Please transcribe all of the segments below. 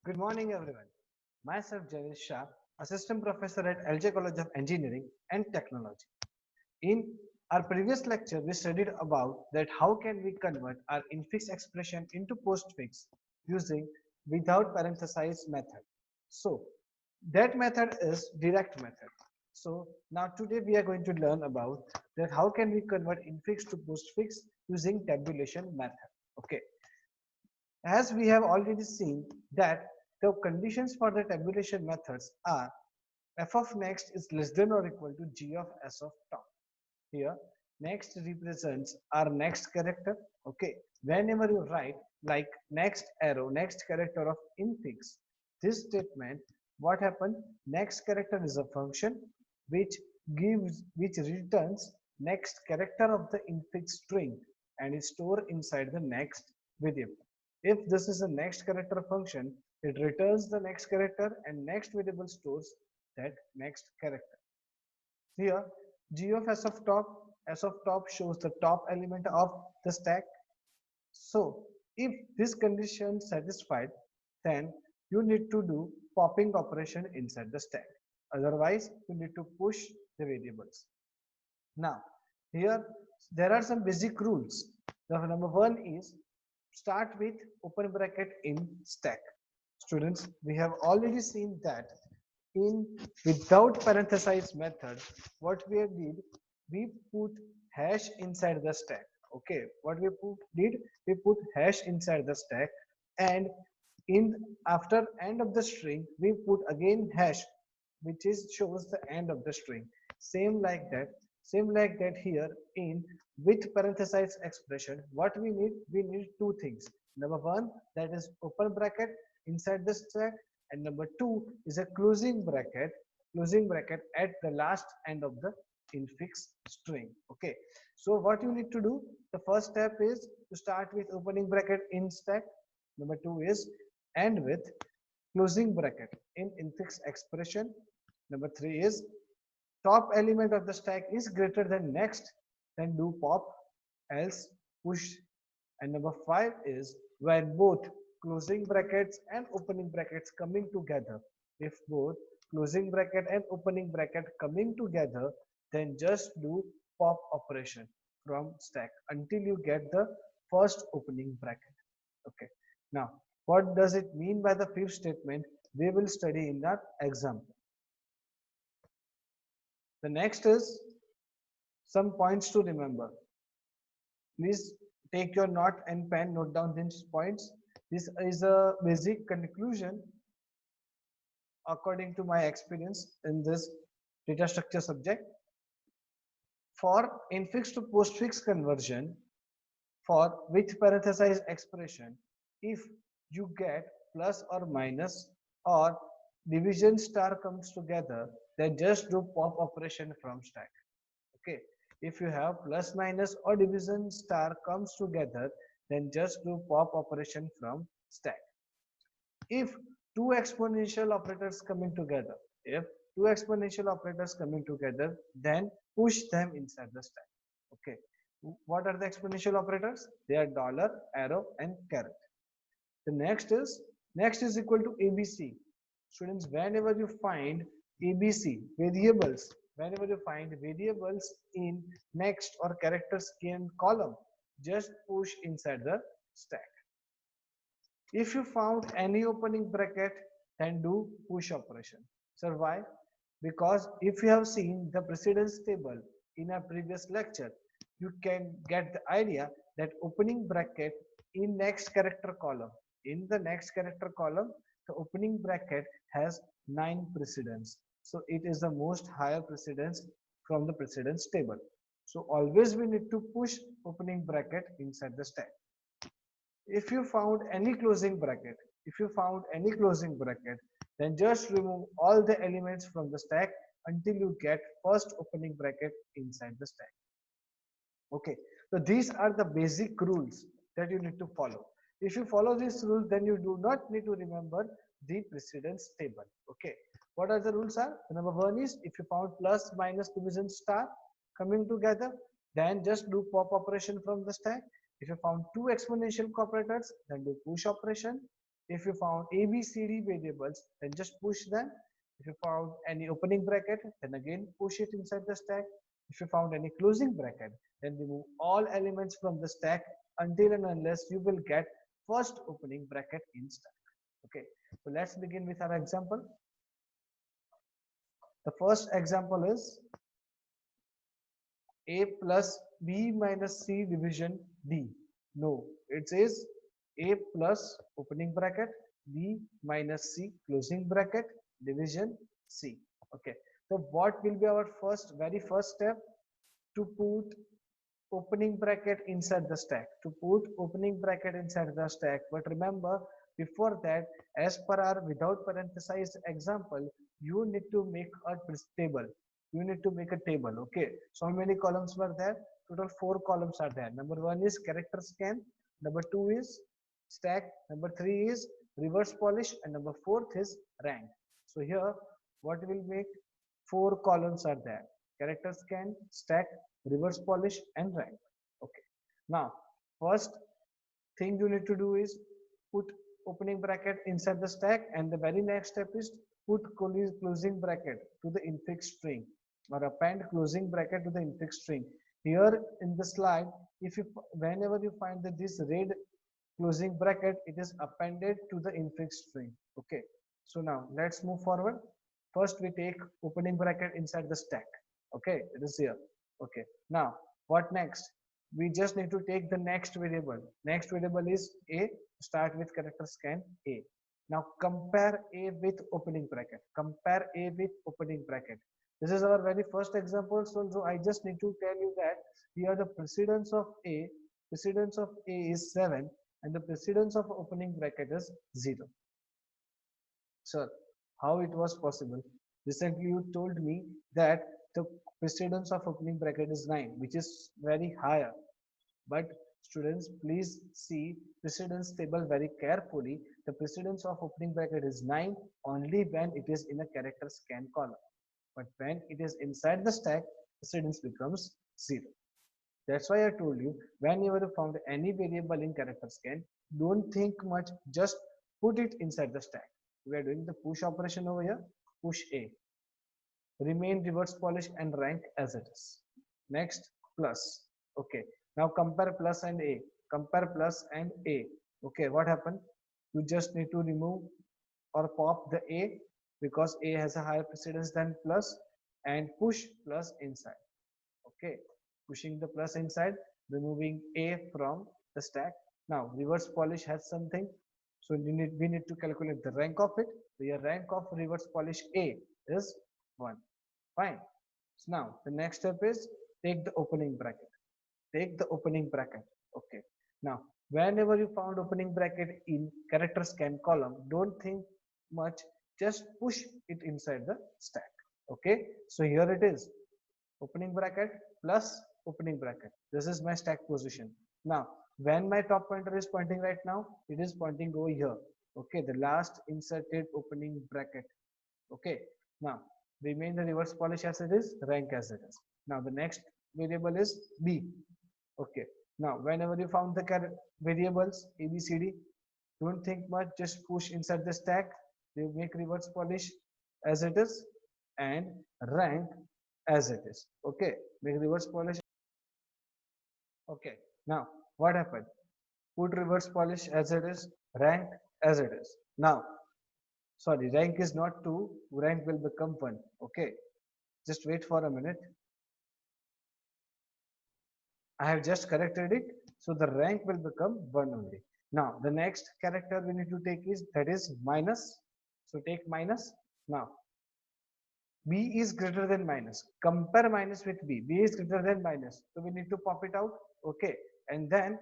Good morning, everyone. Myself, Javish Shah, Assistant Professor at LJ College of Engineering and Technology. In our previous lecture, we studied about that how can we convert our infix expression into postfix using without parenthesis method. So that method is direct method. So now today we are going to learn about that how can we convert infix to postfix using tabulation method. Okay. As we have already seen that the conditions for the tabulation methods are f of next is less than or equal to g of s of top. Here next represents our next character. Okay, whenever you write like next arrow, next character of infix, this statement, what happened, next character is a function which which returns next character of the infix string and is stored inside the next variable. If this is a next character function, it returns the next character and next variable stores that next character. Here, g of s of top shows the top element of the stack. So, if this condition satisfied, then you need to do popping operation inside the stack. Otherwise, you need to push the variables. Now, here there are some basic rules. The number one is start with open bracket in stack. Students, we have already seen that in without parenthesis method, what we did, we put hash inside the stack. Okay, what we did, we put hash inside the stack, and in after end of the string, we put again hash, which is shows the end of the string. Same like that, same like that here in with parenthesis expression. What we need two things. Number one, that is open bracket inside the stack, and number two is a closing bracket at the last end of the infix string. Okay, so what you need to do, the first step is to start with opening bracket in stack. Number two is end with closing bracket in infix expression. Number three is top element of the stack is greater than next, then do pop, else push. And number five is when both closing brackets and opening brackets coming together. If both closing bracket and opening bracket coming together, then just do pop operation from stack until you get the first opening bracket. Okay. Now, what does it mean by the fifth statement? We will study in that example. The next is some points to remember. Please take your note and pen, note down these points. This is a basic conclusion according to my experience in this data structure subject. For infix to postfix conversion, for with parenthesized expression, if you get plus or minus or division star comes together, then just do pop operation from stack. Okay, if you have plus minus or division star comes together, then just do pop operation from stack. If two exponential operators coming together, if two exponential operators coming together, then push them inside the stack. Okay, what are the exponential operators? They are dollar, arrow, and caret. The next is equal to ABC. Students, whenever you find ABC variables, whenever you find variables in next or character scheme column, just push inside the stack. If you found any opening bracket, then do push operation. So why? Because if you have seen the precedence table in a previous lecture, you can get the idea that opening bracket in next character column, in the next character column, the opening bracket has 9 precedence. So it is the most higher precedence from the precedence table. So always we need to push opening bracket inside the stack. If you found any closing bracket, if you found any closing bracket, then just remove all the elements from the stack until you get first opening bracket inside the stack. Okay, so these are the basic rules that you need to follow. If you follow these rules, then you do not need to remember the precedence table. Okay, what are the rules are? The number one is if you found plus minus division star coming together, then just do pop operation from the stack. If you found two exponential operators, then do push operation. If you found A, B, C, D variables, then just push them. If you found any opening bracket, then again push it inside the stack. If you found any closing bracket, then remove all elements from the stack until and unless you will get first opening bracket in stack. Okay, so let's begin with our example. The first example is A plus B minus C division D. No, it says A plus opening bracket, B minus C closing bracket, division C. Okay, so what will be our very first step? To put opening bracket inside the stack. To put opening bracket inside the stack. But remember, before that, as per our without parenthesized example, you need to make a table. You need to make a table. Okay, so how many columns were there? Total 4 columns are there. Number 1 is character scan, number 2 is stack, number 3 is reverse polish, and number 4th is rank. So here what will make 4 columns are there: character scan, stack, reverse polish, and rank. Okay, now first thing you need to do is put opening bracket inside the stack, and the very next step is put closing bracket to the infix string, or append closing bracket to the infix string. Here in the slide, if you whenever you find that this red closing bracket, it is appended to the infix string. Okay, so now let's move forward. First we take opening bracket inside the stack. Okay, it is here. Okay, now what next? We just need to take the next variable. Next variable is A. Start with character scan A. Now compare A with opening bracket. Compare A with opening bracket. This is our very first example. So I just need to tell you that here the precedence of A is 7, and the precedence of opening bracket is 0. Sir, how it was possible? Recently you told me that the precedence of opening bracket is 9, which is very higher. But students, please see precedence table very carefully. The precedence of opening bracket is 9 only when it is in a character scan column. But when it is inside the stack, precedence becomes 0. That's why I told you, whenever you found any variable in character scan, don't think much, just put it inside the stack. We are doing the push operation over here. Push A. Remain reverse polish and rank as it is. Next, plus. Okay, now compare plus and A. Compare plus and A. Okay, what happened? You just need to remove or pop the A, because A has a higher precedence than plus, and push plus inside. Okay, pushing the plus inside, removing A from the stack. Now reverse polish has something, so we need to calculate the rank of it. The rank of reverse polish A is 1. Fine. So now the next step is take the opening bracket. Take the opening bracket. Okay, now whenever you found opening bracket in character scan column, don't think much, just push it inside the stack. Okay, so here it is, opening bracket plus opening bracket. This is my stack position. Now when my top pointer is pointing right now, it is pointing over here. Okay, the last inserted opening bracket. Okay, now remain the reverse polish as it is, rank as it is. Now the next variable is B. Okay, now whenever you found the variables A, B, C, D, don't think much, just push inside the stack. You make reverse polish as it is and rank as it is. Okay, make reverse polish. Okay, now what happened? Put reverse polish as it is, rank as it is. Now, sorry, rank is not 2, rank will become 1. Okay, just wait for a minute. I have just corrected it, so the rank will become 1 only. Now the next character we need to take is, that is minus. So take minus. Now B is greater than minus. Compare minus with B. B is greater than minus, so we need to pop it out. Okay, and then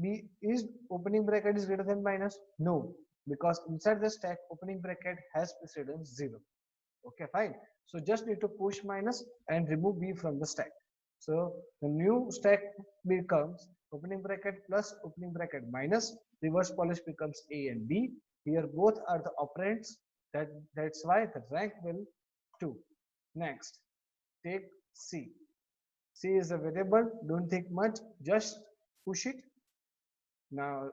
B is opening bracket is greater than minus. No, because inside the stack opening bracket has precedence 0. Okay, fine. So just need to push minus and remove B from the stack. So the new stack becomes opening bracket plus opening bracket minus, reverse polish becomes A and B. Here both are the operands. That's why the rank will 2. Next, take C. C is a variable. Don't think much. Just push it. Now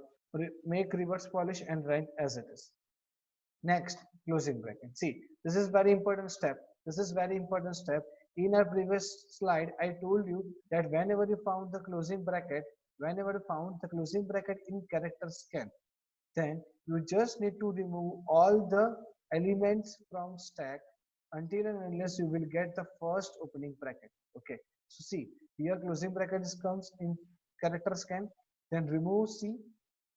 make reverse polish and rank as it is. Next, closing bracket. See, this is very important step. This is very important step. In our previous slide, I told you that whenever you found the closing bracket, whenever you found the closing bracket in character scan, then you just need to remove all the elements from stack until and unless you will get the first opening bracket. Okay. So see, here closing bracket comes in character scan, then remove C,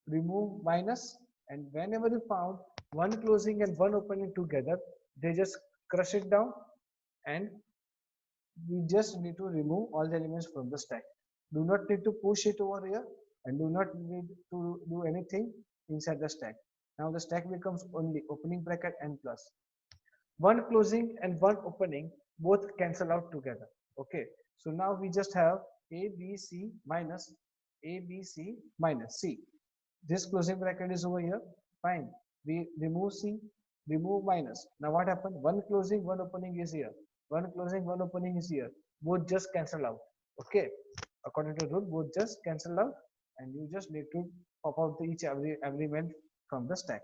remove minus, and whenever you found one closing and one opening together, they just crush it down, and we just need to remove all the elements from the stack. Do not need to push it over here, and do not need to do anything inside the stack. Now the stack becomes only opening bracket and plus. One closing and one opening both cancel out together. Okay, so now we just have ABC minus ABC minus C. This closing bracket is over here. Fine. We remove C, remove minus. Now what happened? One closing, one opening is here. One closing, one opening is here. Both just cancel out. Okay. According to rule, both just cancel out, and you just need to pop out every element from the stack.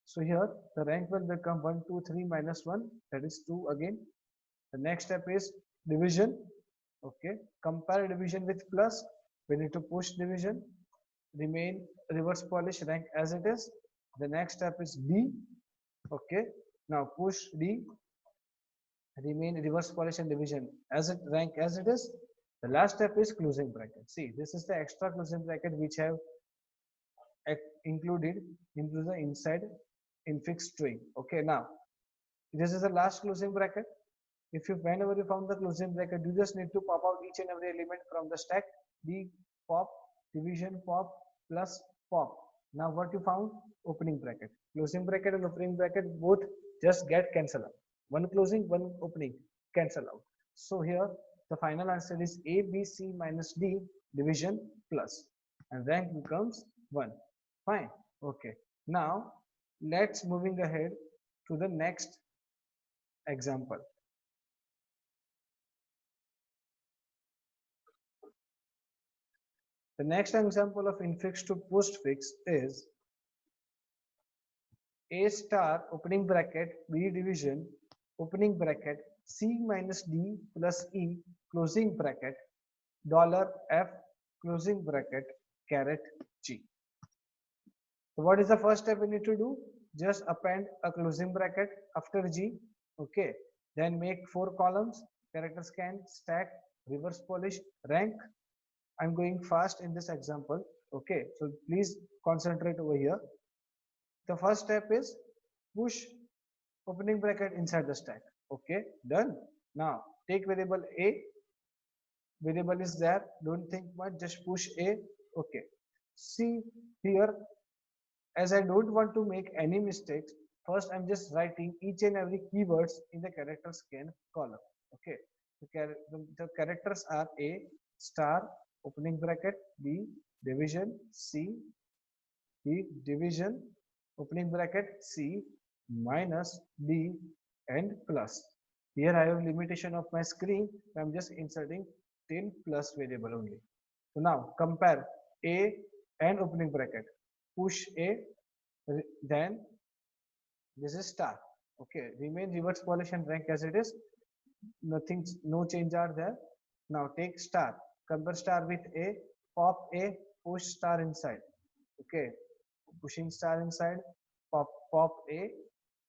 So here the rank will become 1, 2, 3 minus 1, that is 2 again. The next step is division. Okay, compare division with plus. We need to push division, remain reverse polish rank as it is. The next step is D. Okay, now push D, remain reverse polish and division as it rank as it is. The last step is closing bracket. See, this is the extra closing bracket which have included into the inside infix string. Okay, now this is the last closing bracket. If you whenever you found the closing bracket, you just need to pop out each and every element from the stack. D pop, division pop, plus pop. Now what you found? Opening bracket. Closing bracket and opening bracket both just get cancelled out. One closing, one opening, cancel out. So here the final answer is A, B, C minus D division plus, and rank becomes 1. Fine. Okay. Now let's moving ahead to the next example. The next example of infix to postfix is A star opening bracket B division opening bracket C minus D plus E closing bracket $F closing bracket caret G. So what is the first step we need to do? Just append a closing bracket after G. Okay. Then make 4 columns, character scan, stack, reverse polish, rank. I'm going fast in this example. Okay. So please concentrate over here. The first step is push opening bracket inside the stack. Okay. Done. Now take variable A. Variable is there. Don't think much. Just push A. Okay. See here, as I don't want to make any mistakes, first I'm just writing each and every keywords in the character scan column. Okay, the characters are A star opening bracket B division C B division opening bracket C minus D and plus. Here I have limitation of my screen. I'm just inserting 10 plus variable only. So now compare A and opening bracket. Push A, then this is star. Okay, remain reverse polish and rank as it is. Nothing, no change are there. Now take star, compare star with A, pop A, push star inside. Okay, pushing star inside, pop A,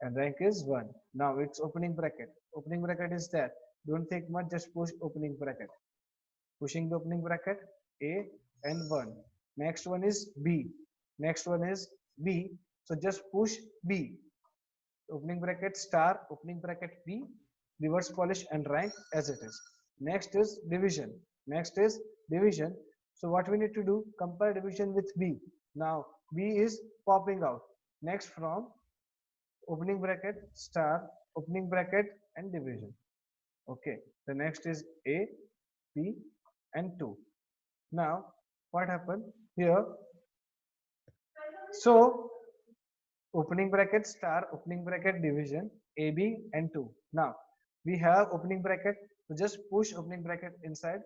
and rank is 1. Now it's opening bracket. Opening bracket is there. Don't take much, just push opening bracket. Pushing the opening bracket A and 1. Next one is B. Next one is B. So just push B. Opening bracket star, opening bracket B, reverse polish and rank as it is. Next is division. Next is division. So what we need to do? Compare division with B. Now B is popping out. Next from opening bracket star, opening bracket and division. Okay. The next is A, B and 2. Now what happened here? So opening bracket star, opening bracket division AB and 2. Now we have opening bracket, so just push opening bracket inside,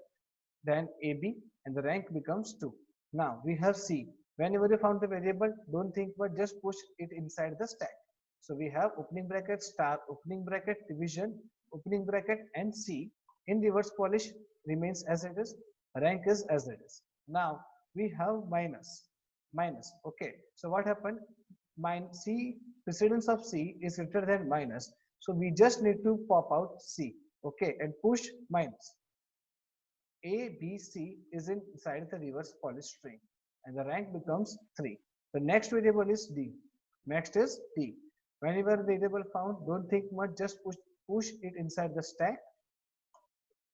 then AB, and the rank becomes 2. Now we have C. Whenever you found the variable, don't think but just push it inside the stack. So we have opening bracket, star, opening bracket, division, opening bracket, and C. In reverse polish remains as it is, rank is as it is. Now we have minus. Okay, so what happened? C, precedence of C is greater than minus. So we just need to pop out C, okay, and push minus. A, B, C is inside the reverse polish string and the rank becomes 3. The next variable is D. Next is D. Whenever variable found, don't think much, just push it inside the stack.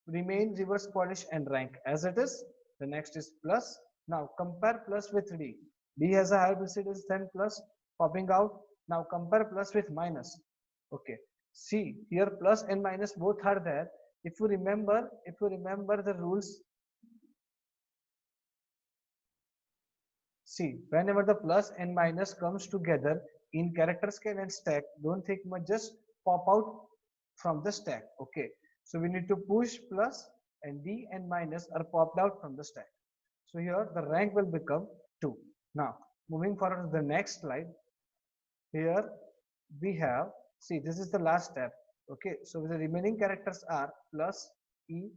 Remain reverse polish and rank as it is. The next is plus. Now compare plus with D. D has a higher precedence than plus, popping out. Now compare plus with minus. Okay. See here plus and minus both are there. If you remember the rules, see whenever the plus and minus comes together in character scan and stack, don't think much, just pop out from the stack. Okay, so we need to push plus and D and minus are popped out from the stack. So here the rank will become 2. Now moving forward to the next slide. Here we have, see this is the last step. Okay, so the remaining characters are plus, E,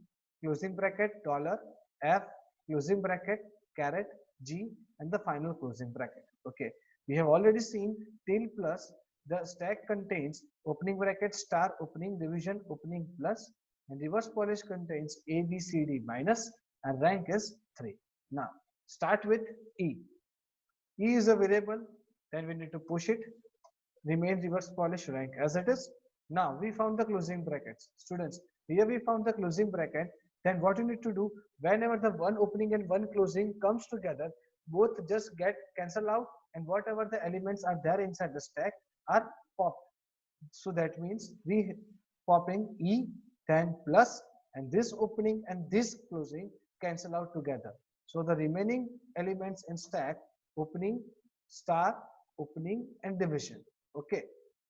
closing bracket, dollar, F, closing bracket, caret, G, and the final closing bracket. Okay, we have already seen till plus the stack contains opening bracket, star, opening, division, opening, plus, and reverse polish contains A, B, C, D, minus, and rank is 3. Now start with E. E is a variable, then we need to push it, remain reverse polish, rank as it is. Now we found the closing brackets. Students, here we found the closing bracket. Then what you need to do, whenever the one opening and one closing comes together, both just get cancel out and whatever the elements are there inside the stack are popped. So that means we popping E, then plus, and this opening and this closing cancel out together. So the remaining elements in stack, opening, star, opening, and division. Okay,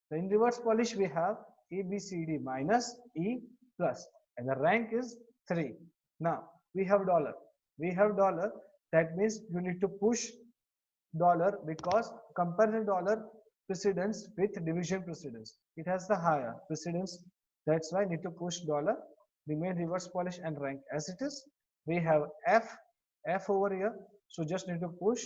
so in reverse polish we have A, B, C, D minus, E plus, and the rank is 3. Now we have dollar. That means you need to push dollar because compare the dollar precedence with division precedence. It has the higher precedence. That's why I need to push dollar, remain reverse polish and rank as it is. We have F over here. So just need to push,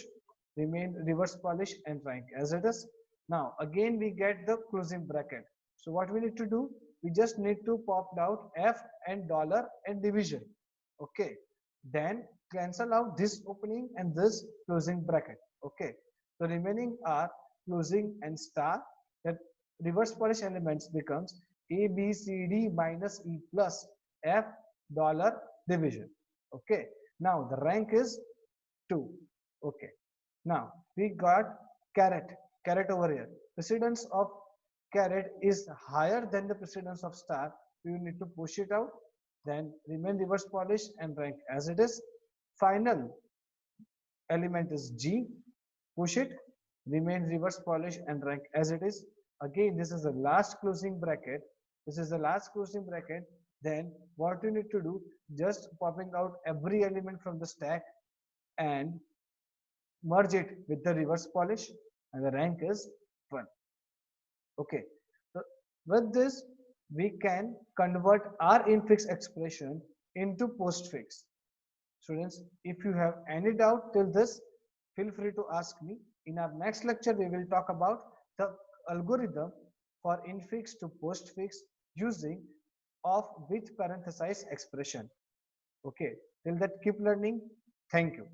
remain reverse polish and rank as it is. Now again we get the closing bracket. So what we need to do? We just need to pop out F and dollar and division. Okay. Then cancel out this opening and this closing bracket. Okay. The remaining are closing and star. That reverse polish elements becomes A, B, C, D minus E plus F dollar division. Okay. Now the rank is 2. Okay. Now we got caret over here. Precedence of caret is higher than the precedence of star. We need to push it out. Then remain reverse polish and rank as it is. Final element is G. Push it, remain reverse polish and rank as it is. Again, this is the last closing bracket. Then what you need to do, just popping out every element from the stack and merge it with the reverse polish, and the rank is 1. Okay, so with this we can convert our infix expression into postfix. Students, if you have any doubt till this, feel free to ask me. In our next lecture we will talk about the algorithm for infix to postfix using of with parenthesis expression. Okay, till that keep learning. Thank you.